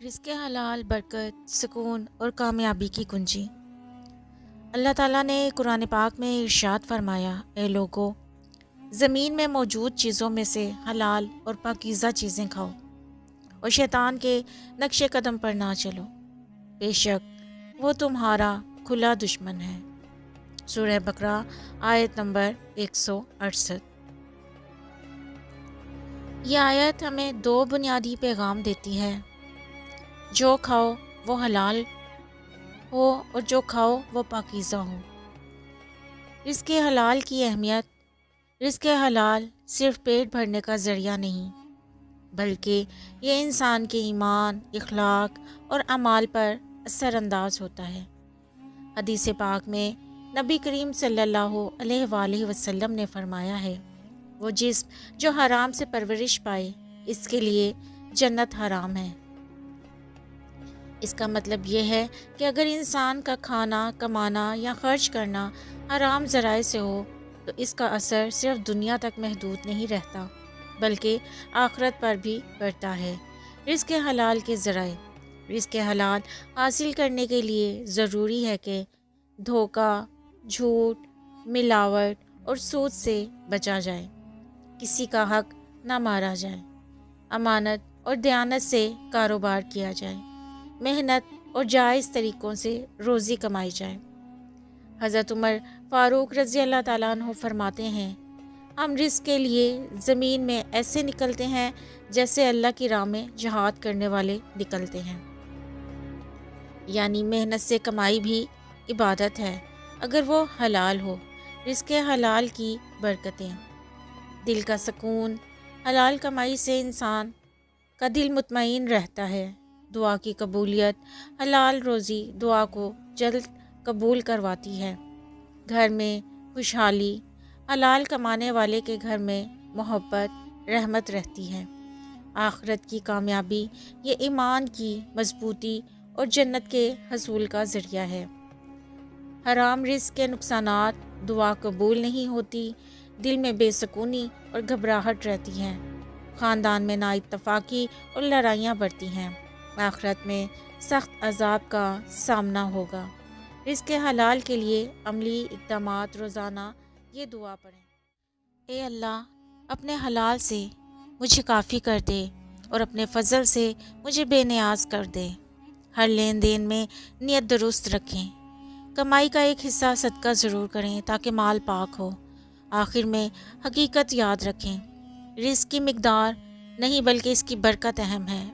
رزق حلال برکت، سکون اور کامیابی کی کنجی۔ اللہ تعالیٰ نے قرآن پاک میں ارشاد فرمایا، اے لوگو، زمین میں موجود چیزوں میں سے حلال اور پاکیزہ چیزیں کھاؤ اور شیطان کے نقش قدم پر نہ چلو، بے شک وہ تمہارا کھلا دشمن ہے۔ سورہ بقرہ آیت نمبر 168۔ یہ آیت ہمیں دو بنیادی پیغام دیتی ہے: جو کھاؤ وہ حلال ہو اور جو کھاؤ وہ پاکیزہ ہو۔ رزق حلال کی اہمیت: رزق حلال صرف پیٹ بھرنے کا ذریعہ نہیں، بلکہ یہ انسان کے ایمان، اخلاق اور اعمال پر اثر انداز ہوتا ہے۔ حدیث پاک میں نبی کریم صلی اللہ علیہ وآلہ وسلم نے فرمایا ہے، وہ جسم جو حرام سے پرورش پائے، اس کے لیے جنت حرام ہے۔ اس کا مطلب یہ ہے کہ اگر انسان کا کھانا، کمانا یا خرچ کرنا حرام ذرائع سے ہو تو اس کا اثر صرف دنیا تک محدود نہیں رہتا، بلکہ آخرت پر بھی پڑتا ہے۔ رزق حلال کے ذرائع: رزق حلال حاصل کرنے کے لیے ضروری ہے کہ دھوکہ، جھوٹ، ملاوٹ اور سود سے بچا جائے، کسی کا حق نہ مارا جائے، امانت اور دیانت سے کاروبار کیا جائے، محنت اور جائز طریقوں سے روزی کمائی جائے۔ حضرت عمر فاروق رضی اللہ تعالیٰ عنہ فرماتے ہیں، ہم رزق کے لیے زمین میں ایسے نکلتے ہیں جیسے اللہ کی راہ میں جہاد کرنے والے نکلتے ہیں۔ یعنی محنت سے کمائی بھی عبادت ہے، اگر وہ حلال ہو۔ رزق حلال کی برکتیں: دل کا سکون: حلال کمائی سے انسان کا دل مطمئن رہتا ہے۔ دعا کی قبولیت: حلال روزی دعا کو جلد قبول کرواتی ہے۔ گھر میں خوشحالی: حلال کمانے والے کے گھر میں محبت، رحمت رہتی ہے۔ آخرت کی کامیابی: یہ ایمان کی مضبوطی اور جنت کے حصول کا ذریعہ ہے۔ حرام رزق کے نقصانات: دعا قبول نہیں ہوتی، دل میں بے سکونی اور گھبراہٹ رہتی ہے، خاندان میں نااتفاقی اور لڑائیاں بڑھتی ہیں، آخرت میں سخت عذاب کا سامنا ہوگا۔ رزق حلال کے لیے عملی اقدامات: روزانہ یہ دعا پڑھیں: اے اللہ، اپنے حلال سے مجھے کافی کر دے اور اپنے فضل سے مجھے بے نیاز کر دے۔ ہر لین دین میں نیت درست رکھیں، کمائی کا ایک حصہ صدقہ ضرور کریں تاکہ مال پاک ہو۔ آخر میں حقیقت یاد رکھیں: رزق کی مقدار نہیں بلکہ اس کی برکت اہم ہے۔